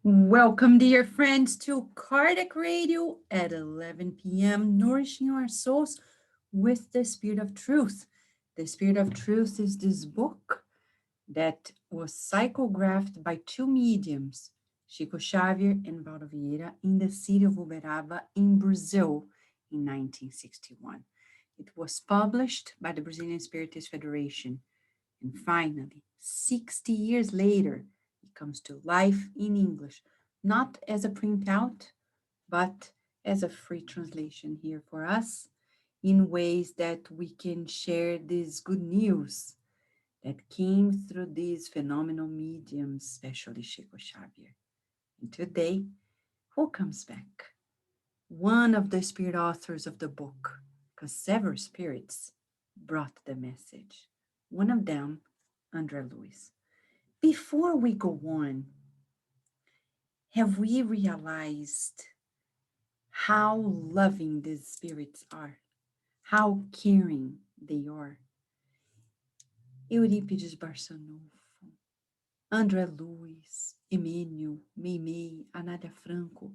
Welcome, dear friends, to Cardiac Radio at 11 p.m., nourishing our souls with the Spirit of Truth. The Spirit of Truth is this book that was psychographed by two mediums, Chico Xavier and Waldo Vieira, in the city of Uberaba in Brazil in 1961. It was published by the Brazilian Spiritist Federation. And finally, 60 years later, it comes to life in English, not as a printout, but as a free translation here for us in ways that we can share this good news that came through these phenomenal mediums, especially Chico Xavier. And today, who comes back? One of the spirit authors of the book, because several spirits brought the message. One of them, Andre Luiz. Before we go on, have we realized how loving these spirits are? How caring they are? Eurípides Barçanufo, Andre Luiz, Emênio, Meimei, Anália Franco,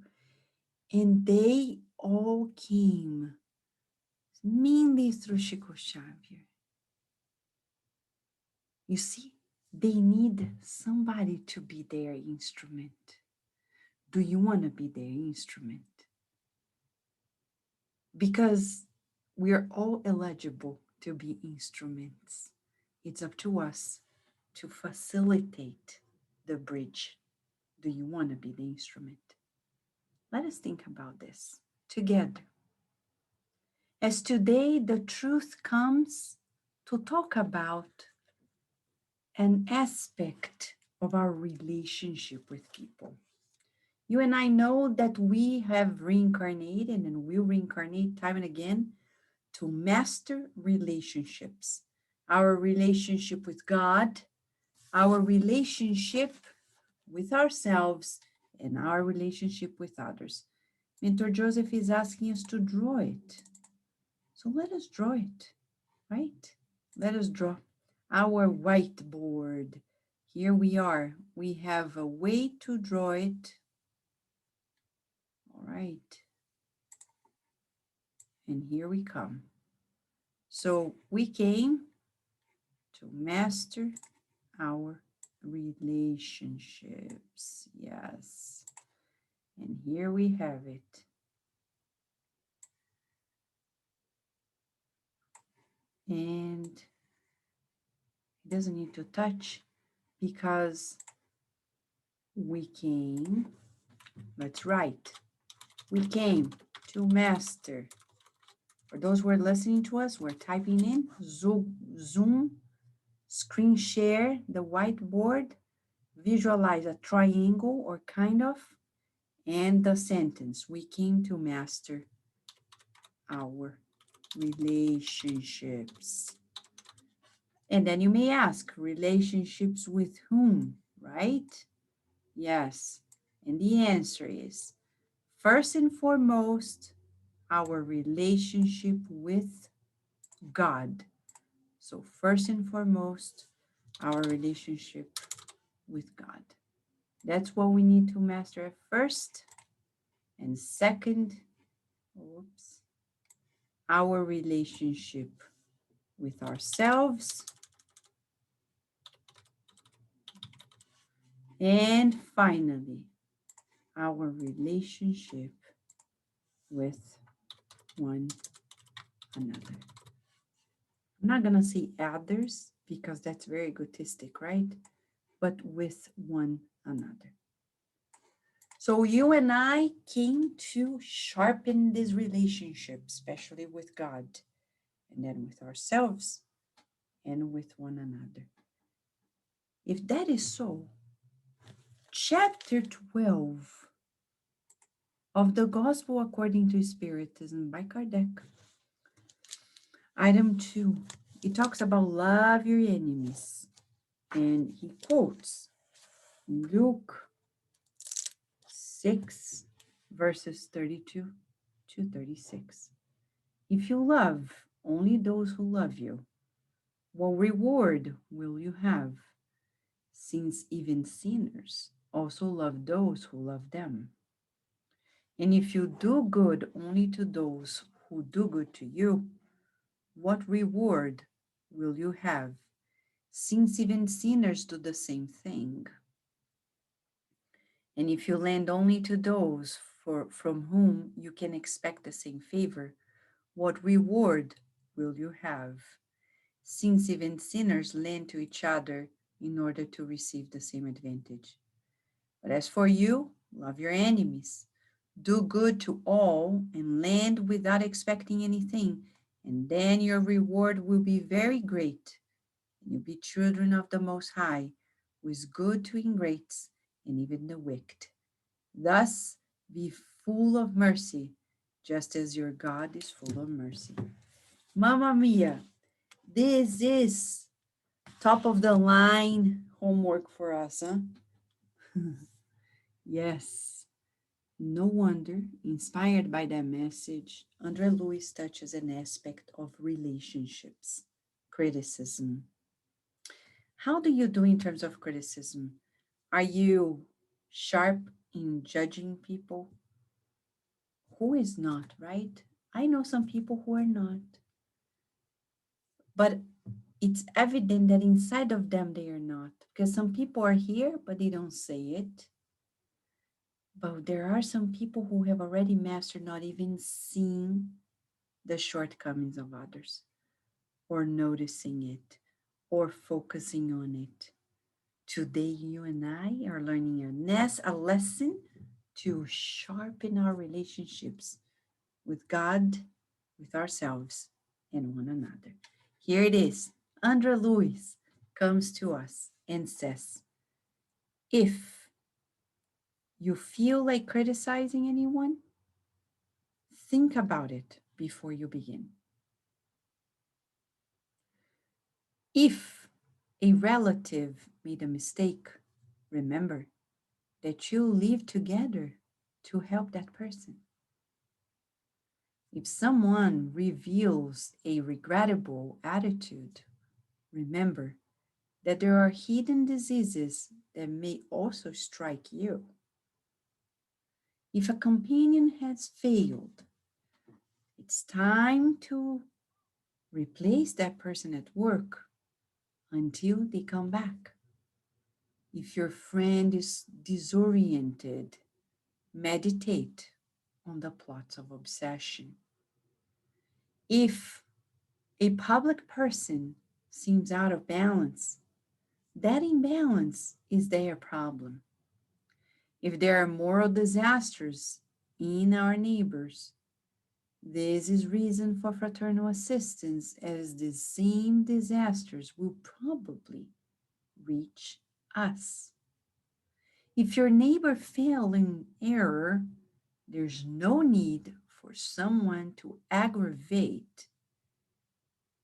and they all came mainly through Chico Xavier. You see, they need somebody to be their instrument. Do you want to be their instrument? Because we are all eligible to be instruments. It's up to us to facilitate the bridge. Do you want to be the instrument? Let us think about this together. As today the truth comes to talk about an aspect of our relationship with people. You and I know that we have reincarnated and will reincarnate time and again to master relationships. Our relationship with God, our relationship with ourselves, and our relationship with others. Mentor Joseph is asking us to draw it. So let us draw it, right? Let us draw our whiteboard. Here we are. We have a way to draw it. All right. And here we come. So we came to master our relationships. Yes. And here we have it. And it doesn't need to touch because we came, let's write. We came to master. For those who are listening to us, we're typing in Zoom, screen share the whiteboard, visualize a triangle or kind of, and the sentence. We came to master our relationships. And then you may ask, relationships with whom, right? Yes. And the answer is, first and foremost, our relationship with God. So first and foremost, our relationship with God. That's what we need to master at first. And second, our relationship with ourselves. And finally, our relationship with one another. I'm not going to say others because that's very egotistic, right? But with one another. So you and I came to sharpen this relationship, especially with God, and then with ourselves and with one another. If that is so, chapter 12 of the Gospel According to Spiritism by Kardec, item 2, it talks about love your enemies, and he quotes Luke 6, verses 32 to 36. If you love only those who love you, what reward will you have? Since even sinners also love those who love them. And if you do good only to those who do good to you, what reward will you have, since even sinners do the same thing? And if you lend only to those from whom you can expect the same favor, what reward will you have, since even sinners lend to each other in order to receive the same advantage? But as for you, love your enemies, do good to all, and lend without expecting anything, and then your reward will be very great, and you'll be children of the Most High, who is good to ingrates and even the wicked. Thus, be full of mercy, just as your God is full of mercy. Mamma mia, this is top of the line homework for us, huh? Yes. No wonder, inspired by that message, Andre Luiz touches an aspect of relationships, criticism. How do you do in terms of criticism? Are you sharp in judging people? Who is not, right? I know some people who are not, but it's evident that inside of them they are not, because some people are here, but they don't say it. But there are some people who have already mastered not even seeing the shortcomings of others, or noticing it, or focusing on it. Today, you and I are learning a lesson to sharpen our relationships with God, with ourselves, and one another. Here it is. Andre Luiz comes to us and says, if you feel like criticizing anyone, think about it before you begin. If a relative made a mistake, remember that you live together to help that person. If someone reveals a regrettable attitude, remember that there are hidden diseases that may also strike you. If a companion has failed, it's time to replace that person at work until they come back. If your friend is disoriented, meditate on the plots of obsession. If a public person seems out of balance, that imbalance is their problem. If there are moral disasters in our neighbors, this is reason for fraternal assistance, as the same disasters will probably reach us. If your neighbor fell in error, there's no need for someone to aggravate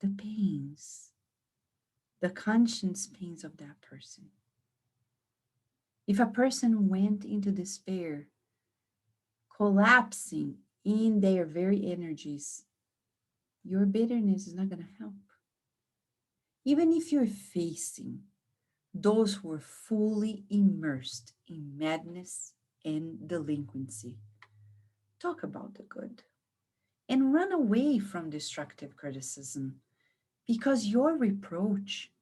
the pains, the conscience pains of that person. If a person went into despair, collapsing in their very energies, your bitterness is not going to help. Even if you're facing those who are fully immersed in madness and delinquency, talk about the good and run away from destructive criticism, because your reproach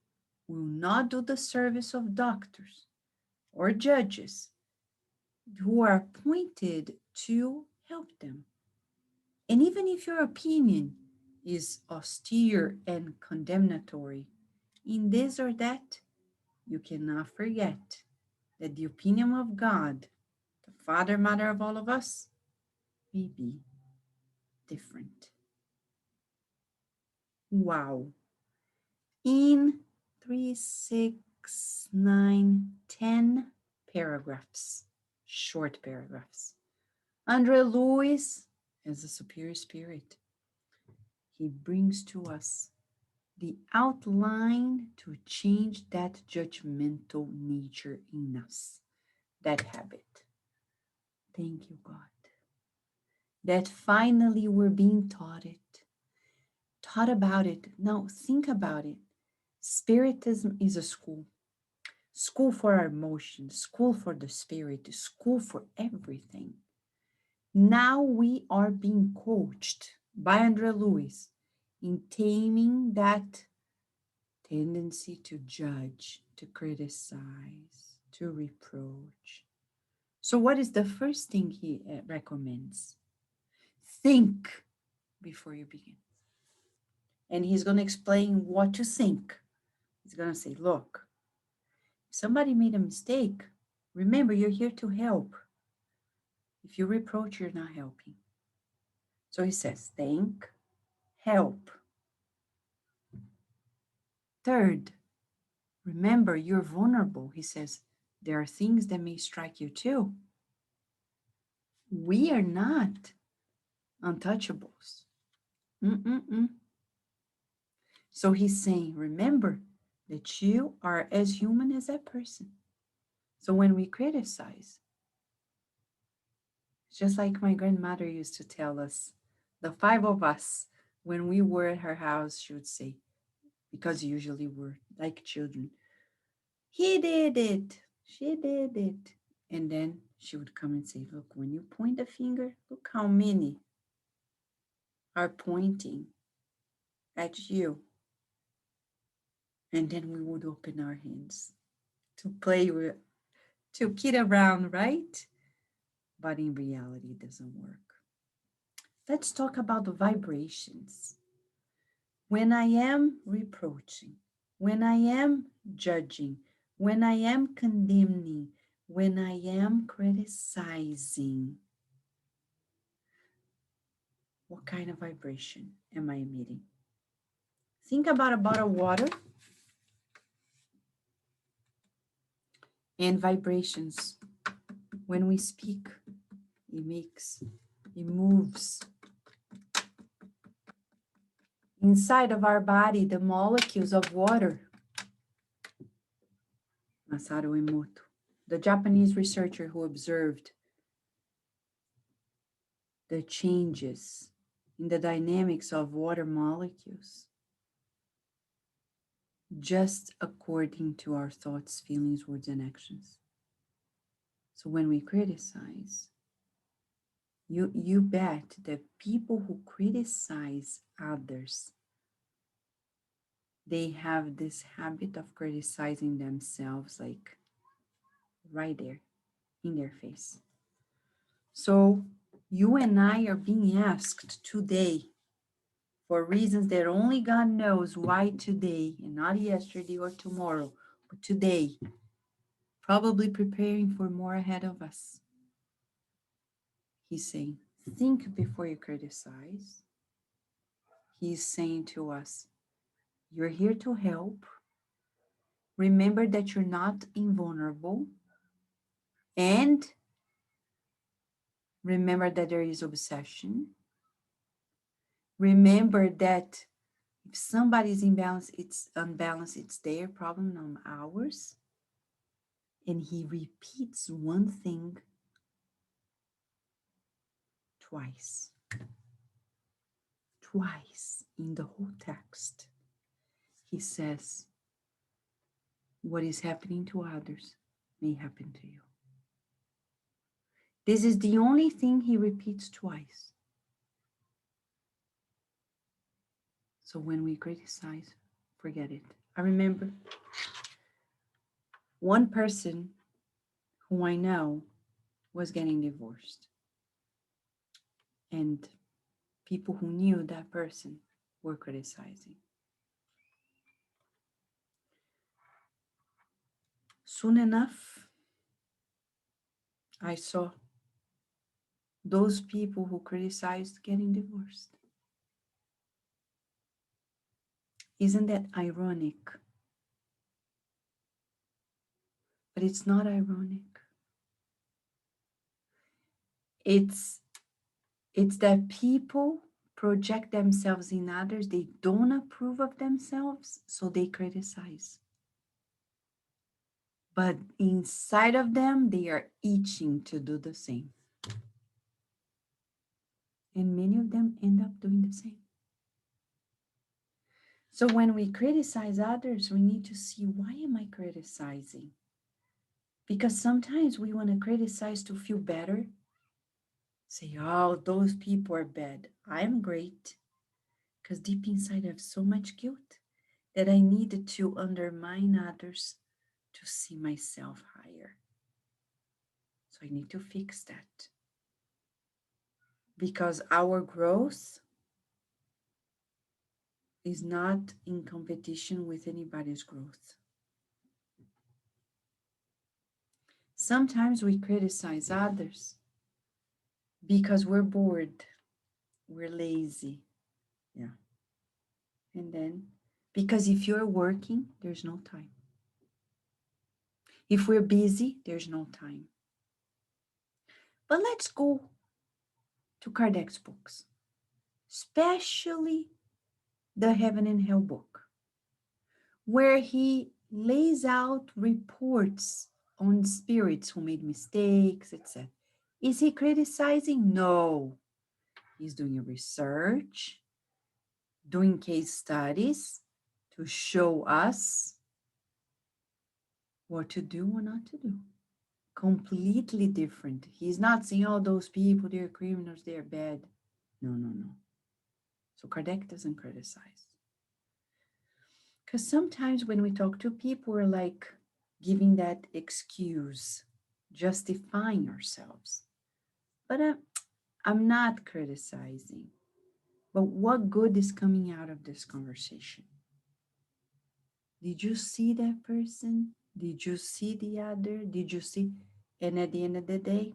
will not do the service of doctors or judges who are appointed to help them. And even if your opinion is austere and condemnatory in this or that, you cannot forget that the opinion of God, the Father, Mother of all of us, may be different. Wow. In 3, 6, 9, 10 paragraphs, short paragraphs, Andre Luiz, as a superior spirit, he brings to us the outline to change that judgmental nature in us, that habit. Thank you, God, that finally we're being taught about it. Now think about it. Spiritism is a school. school for our emotions, school for the spirit, school for everything. Now we are being coached by Andre Luiz in taming that tendency to judge, to criticize, to reproach. So, what is the first thing he recommends? Think before you begin. And he's going to explain what to think. He's going to say, look, if somebody made a mistake, remember you're here to help. If you reproach, you're not helping. So he says, think, help. Third, remember you're vulnerable. He says, there are things that may strike you too. We are not untouchables. Mm-mm-mm. So he's saying, remember that you are as human as that person. So when we criticize, just like my grandmother used to tell us, the five of us, when we were at her house, she would say, because usually we're like children, he did it, she did it. And then she would come and say, look, when you point the finger, look how many are pointing at you. And then we would open our hands to play with, to kid around, right? But in reality, it doesn't work. Let's talk about the vibrations. When I am reproaching, when I am judging, when I am condemning, when I am criticizing, what kind of vibration am I emitting? Think about a bottle of water and vibrations. When we speak, it moves. Inside of our body, the molecules of water. Masaru Emoto, the Japanese researcher who observed the changes in the dynamics of water molecules, just according to our thoughts, feelings, words, and actions. So when we criticize, you bet that people who criticize others, they have this habit of criticizing themselves, like right there in their face. So you and I are being asked today, for reasons that only God knows why today and not yesterday or tomorrow, but today, probably preparing for more ahead of us. He's saying, think before you criticize. He's saying to us, you're here to help. Remember that you're not invulnerable. And remember that there is obsession. Remember that if somebody's imbalanced, it's unbalanced, it's their problem, not ours. And he repeats one thing twice. Twice in the whole text. He says, what is happening to others may happen to you. This is the only thing he repeats twice. So when we criticize, forget it. I remember one person who I know was getting divorced. And people who knew that person were criticizing. Soon enough, I saw those people who criticized getting divorced. Isn't that ironic? But it's not ironic. It's that people project themselves in others. They don't approve of themselves, so they criticize. But inside of them, they are itching to do the same. And many of them end up doing the same. So when we criticize others, we need to see, why am I criticizing? Because sometimes we want to criticize to feel better, say, oh, those people are bad. I'm great. Because deep inside I have so much guilt that I needed to undermine others to see myself higher. So I need to fix that. Because our growth is not in competition with anybody's growth. Sometimes we criticize others because we're bored, we're lazy. Yeah. And then, because if you're working, there's no time. If we're busy, there's no time. But let's go to Kardec's books, especially the Heaven and Hell book, where he lays out reports on spirits who made mistakes, etc. Is he criticizing? No. He's doing a research, doing case studies to show us what to do or not to do. Completely different. He's not saying, oh, those people, they're criminals, they're bad. No, no, no. So Kardec doesn't criticize. Because sometimes when we talk to people, we're like giving that excuse, justifying ourselves. But I'm not criticizing. But what good is coming out of this conversation? Did you see that person? Did you see the other? Did you see? And at the end of the day,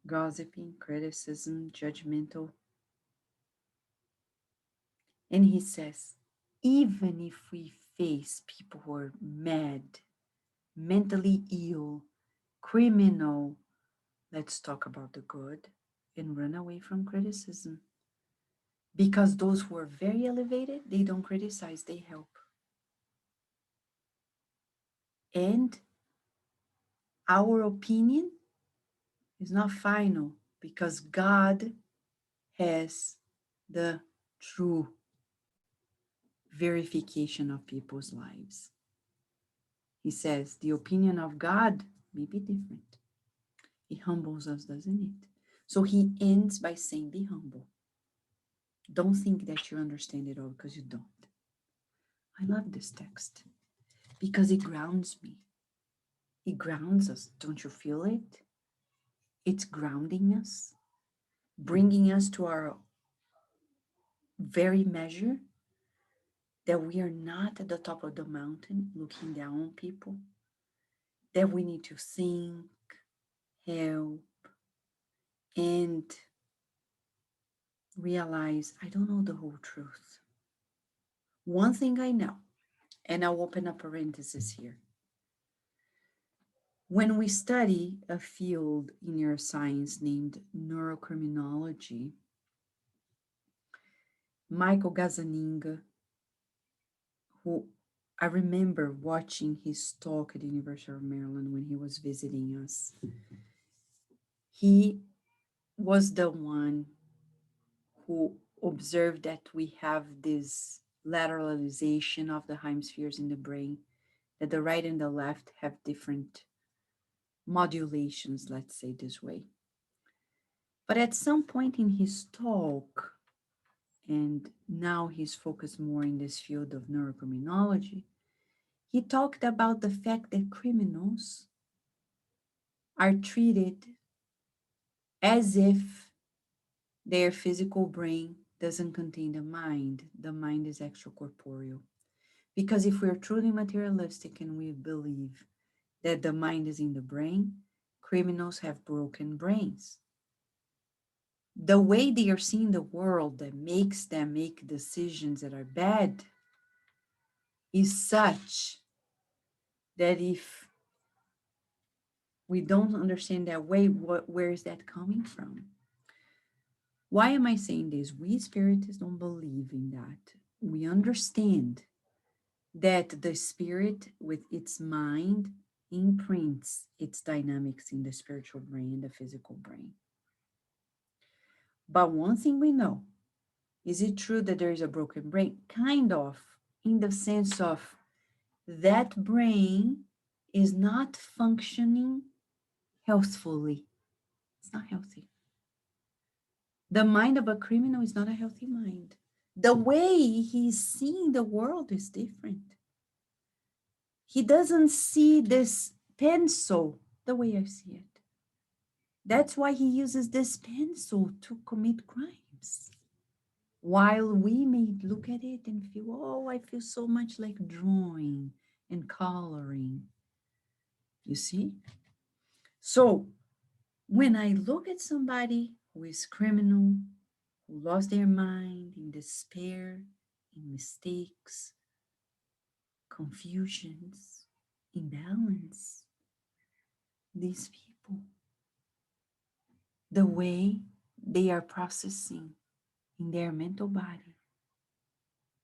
gossiping, criticism, judgmental. And he says, even if we face people who are mad, mentally ill, criminal, let's talk about the good and run away from criticism. Because those who are very elevated, they don't criticize, they help. And our opinion is not final because God has the true verification of people's lives. He says the opinion of God may be different. It humbles us, doesn't it? So he ends by saying, be humble. Don't think that you understand it all because you don't. I love this text because it grounds me. It grounds us. Don't you feel it? It's grounding us, bringing us to our very measure that we are not at the top of the mountain looking down on people, that we need to think, help, and realize I don't know the whole truth. One thing I know, and I'll open a parenthesis here. When we study a field in neuroscience named neurocriminology, Michael Gazzaniga, who I remember watching his talk at the University of Maryland when he was visiting us, he was the one who observed that we have this lateralization of the hemispheres in the brain, that the right and the left have different modulations, let's say this way. But at some point in his talk, and now he's focused more in this field of neurocriminology, he talked about the fact that criminals are treated as if their physical brain doesn't contain the mind. The mind is extracorporeal. Because if we're truly materialistic and we believe that the mind is in the brain, criminals have broken brains. The way they are seeing the world that makes them make decisions that are bad is such that if we don't understand that way, where is that coming from? Why am I saying this? We spiritists don't believe in that. We understand that the spirit with its mind imprints its dynamics in the spiritual brain and the physical brain. But one thing we know, is it true that there is a broken brain? Kind of, in the sense of that brain is not functioning healthfully. It's not healthy. The mind of a criminal is not a healthy mind. The way he's seeing the world is different. He doesn't see this pencil the way I see it. That's why he uses this pencil to commit crimes. While we may look at it and feel, oh, I feel so much like drawing and coloring. You see? So when I look at somebody who is criminal, who lost their mind in despair, in mistakes, confusions, imbalance, these people, the way they are processing in their mental body,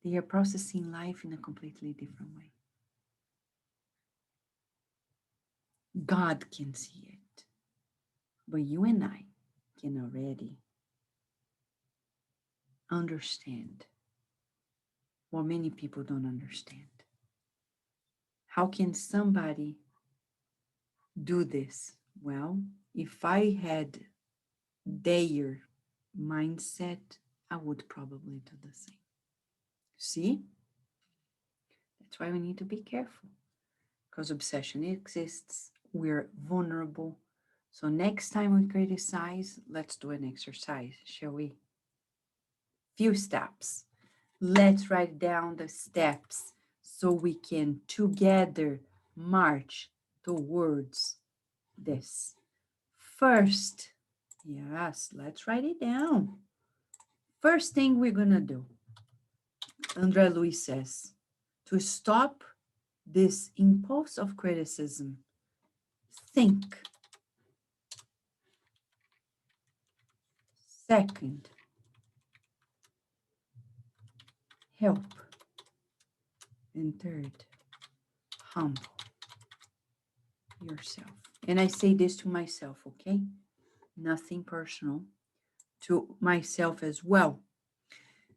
they are processing life in a completely different way. God can see it, but you and I can already understand what many people don't understand. How can somebody do this? Well, if I had their mindset, I would probably do the same. See? That's why we need to be careful because obsession exists. We're vulnerable. So next time we criticize, let's do an exercise, shall we? Few steps. Let's write down the steps so we can together march towards this. First, yes, let's write it down. First thing we're going to do, Andre Luiz says, to stop this impulse of criticism, think. Second, help. And third, humble yourself. And I say this to myself, okay? Nothing personal, to myself as well.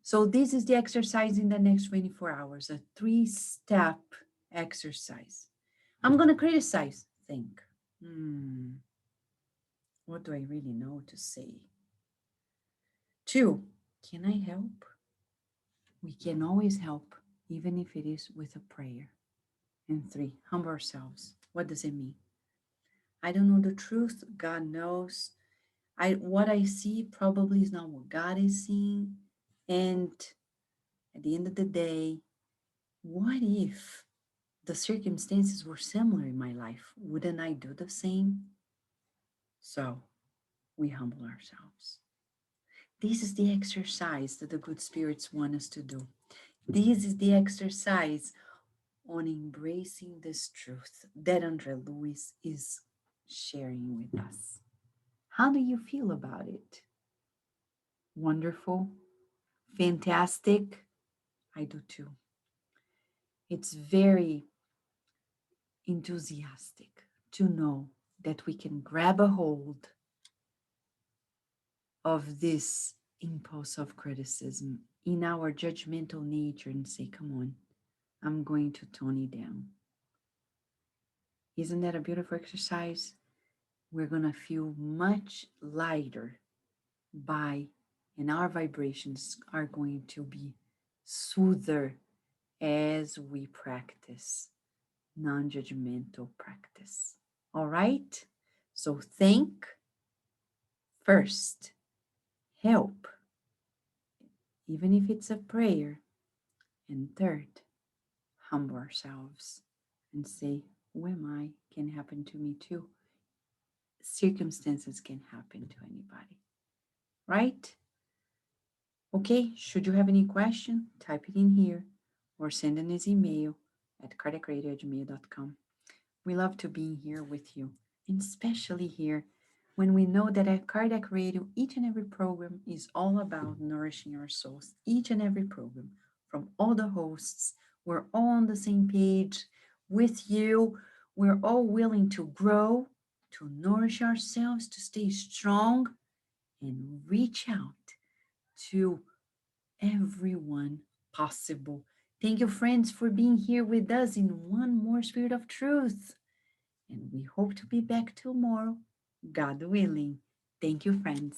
So this is the exercise in the next 24 hours, a 3-step exercise. I'm going to criticize. Think. What do I really know to say? 2, can I help? We can always help, even if it is with a prayer. And 3, humble ourselves. What does it mean? I don't know the truth. God knows. What I see probably is not what God is seeing. And at the end of the day, what if the circumstances were similar in my life? Wouldn't I do the same? So we humble ourselves. This is the exercise that the good spirits want us to do. This is the exercise on embracing this truth that Andre Luiz is sharing with us. How do you feel about it? Wonderful? Fantastic? I do too. It's very enthusiastic to know that we can grab a hold of this impulse of criticism in our judgmental nature and say, come on, I'm going to tone it down. Isn't that a beautiful exercise? We're going to feel much lighter and our vibrations are going to be smoother as we practice non-judgmental practice. All right? So think first, help, even if it's a prayer. And third, humble ourselves and say, who am I? Can happen to me too. Circumstances can happen to anybody, right? Okay, should you have any question, type it in here or send an email at cardiacradio@gmail.com. We love to be here with you, and especially here when we know that at Cardiac Radio, each and every program is all about nourishing our souls. Each and every program from all the hosts, we're all on the same page with you. We're all willing to grow, to nourish ourselves, to stay strong, and reach out to everyone possible. Thank you, friends, for being here with us in one more Spirit of Truth. And we hope to be back tomorrow, God willing. Thank you, friends.